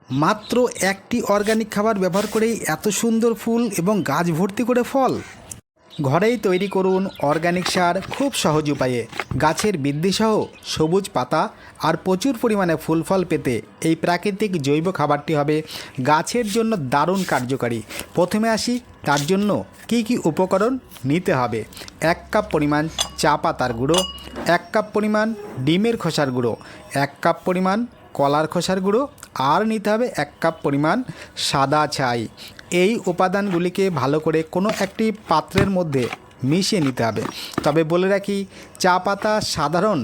মাত্র একটি অর্গানিক খাবার ব্যবহার করেই এত সুন্দর ফুল এবং গাছ ভর্তি করে ফল। ঘরেই তৈরি করুন অর্গানিক সার খুব সহজ উপায়ে। গাছের বৃদ্ধিসহ সবুজ পাতা আর প্রচুর পরিমাণে ফুল ফল পেতে এই প্রাকৃতিক জৈব খাবারটি হবে গাছের জন্য দারুণ কার্যকারী। প্রথমে আসি তার জন্য কি কি উপকরণ নিতে হবে। 1 কাপ পরিমাণ চা পাতার গুঁড়ো, 1 কাপ পরিমাণ ডিমের খোসার গুঁড়ো, 1 কাপ পরিমাণ কলার খোসার গুঁড়ো, আর নিতে হবে 1 কাপ পরিমাণ সাদা ছাই। এই উপাদানগুলিকে ভালো করে কোনো একটি পাত্রের মধ্যে মিশিয়ে নিতে হবে। তবে বলে রাখি, চা পাতা সাধারণ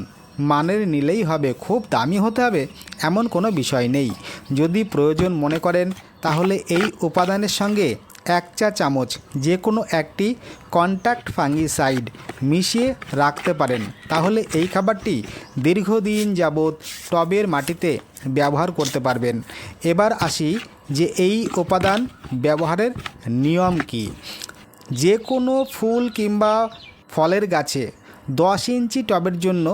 মানের নিলেই হবে, খুব দামি হতে হবে এমন কোনো বিষয় নেই। যদি প্রয়োজন মনে করেন তাহলে এই উপাদানের সঙ্গে 1 চা চামচ যে কোনো একটি কন্ট্যাক্ট ফাঙ্গিসাইড মিশিয়ে রাখতে পারেন, তাহলে এই খাবারটি দীর্ঘদিন যাবৎ টবের মাটিতে ব্যবহার করতে পারবেন। এবার আসি যে এই উপাদান ব্যবহারের নিয়ম কি। যে কোনো ফুল কিংবা ফলের গাছে 10 ইঞ্চি টবের জন্য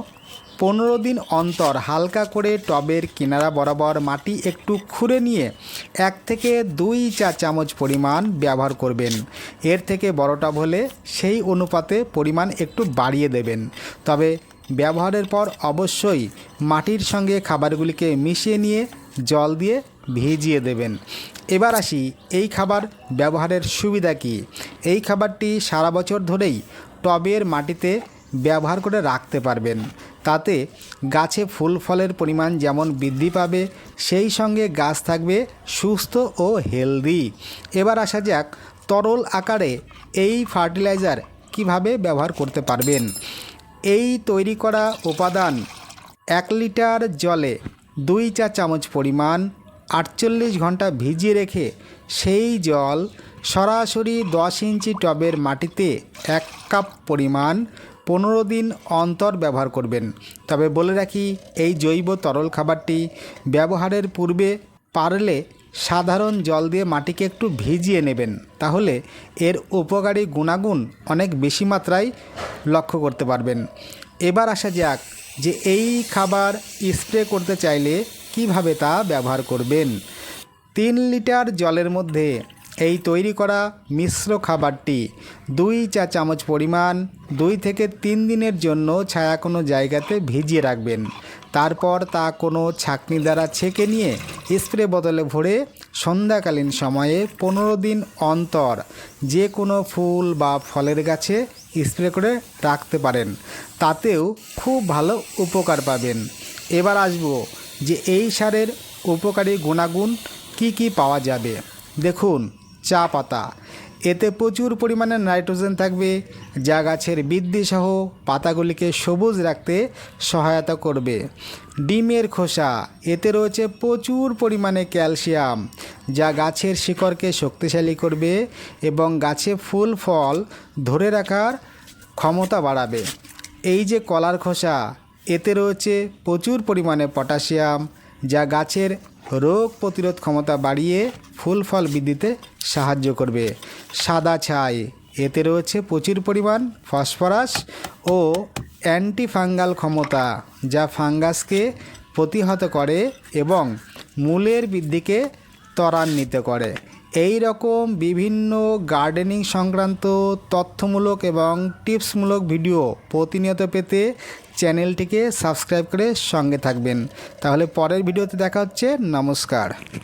15 দিন অন্তর হালকা করে টবের কিনারা বরাবর মাটি একটু খুঁড়ে নিয়ে 1 থেকে 2 চা চামচ পরিমাণ ব্যবহার করবেন। এর থেকে বড় টব হলে সেই অনুপাতে পরিমাণ একটু বাড়িয়ে দেবেন। তবে ব্যবহারের পর অবশ্যই মাটির সঙ্গে খাবারগুলিকে মিশিয়ে নিয়ে জল দিয়ে ভিজিয়ে দেবেন। এবার আসি এই খাবার ব্যবহারের সুবিধা কী। এই খাবারটি সারা বছর ধরেই টবের মাটিতে ব্যবহার করে রাখতে পারবেন। তাতে গাছে ফুল ফলের পরিমাণ যেমন বৃদ্ধি পাবে, সেই সঙ্গে গাছ থাকবে সুস্থ ও হেলদি। এবার আসা যাক তরল আকারে এই ফার্টিলাইজার কিভাবে ব্যবহার করতে পারবেন। এই তৈরি করা উপাদান 1 লিটার জলে 2 চা চামচ পরিমাণ 48 ঘন্টা ভিজিয়ে রেখে সেই জল সরাসরি 10 ইঞ্চি টবের মাটিতে 1 কাপ পরিমাণ 15 দিন অন্তর ব্যবহার করবেন। তবে বলে রাখি, এই জৈব তরল খাবারটি ব্যবহারের পূর্বে পারলে সাধারণ জল দিয়ে মাটিকে একটু ভিজিয়ে নেবেন, তাহলে এর উপকারী গুণাগুণ অনেক বেশি মাত্রায় লক্ষ্য করতে পারবেন। এবার আসা যাক যে এই খাবার স্প্রে করতে চাইলে কিভাবে তা ব্যবহার করবেন। 3 লিটার জলের মধ্যে এই তৈরি করা মিশ্র খাবারটি 2 চা চামচ পরিমাণ 2 থেকে 3 দিনের জন্য ছায়া কোনো জায়গাতে ভিজিয়ে রাখবেন। তারপর তা কোনো ছাঁকনি দ্বারা ছেঁকে নিয়ে স্প্রে বোতলে ভরে সন্ধ্যাকালীন সময়ে 15 দিন অন্তর যে কোনো ফুল বা ফলের গাছে স্প্রে করে রাখতে পারেন। তাতেও খুব ভালো উপকার পাবেন। এবার আসবো যে এই সারের উপকারী গুণাগুণ কি কি পাওয়া যাবে। দেখুন, চা পাতা, এতে প্রচুর পরিমাণে নাইট্রোজেন থাকবে, যা গাছের বৃদ্ধিসহ পাতাগুলিকে সবুজ রাখতে সহায়তা করবে। ডিমের খোসা, এতে রয়েছে প্রচুর পরিমাণে ক্যালসিয়াম, যা গাছের শিকড়কে শক্তিশালী করবে এবং গাছে ফুল ফল ধরে রাখার ক্ষমতা বাড়াবে। এই যে কলার খোসা, এতে রয়েছে প্রচুর পরিমাণে পটাশিয়াম, যা গাছের রোগ প্রতিরোধ ক্ষমতা বাড়িয়ে ফুল ফল বৃদ্ধিতে সাহায্য করবে। সাদা ছাই, এতে রয়েছে প্রচুর পরিমাণ ফসফরাস ও অ্যান্টিফাঙ্গাল ক্ষমতা, যা ফাঙ্গাসকে প্রতিহত করে এবং মূলের বৃদ্ধিকে ত্বরান্বিত করে। এই রকম বিভিন্ন গার্ডেনিং সংক্রান্ত তথ্যমূলক এবং টিপসমূলক ভিডিও প্রতিনিয়ত পেতে চ্যানেলটিকে সাবস্ক্রাইব করে সঙ্গে থাকবেন। তাহলে পরের ভিডিওতে দেখা হচ্ছে। নমস্কার।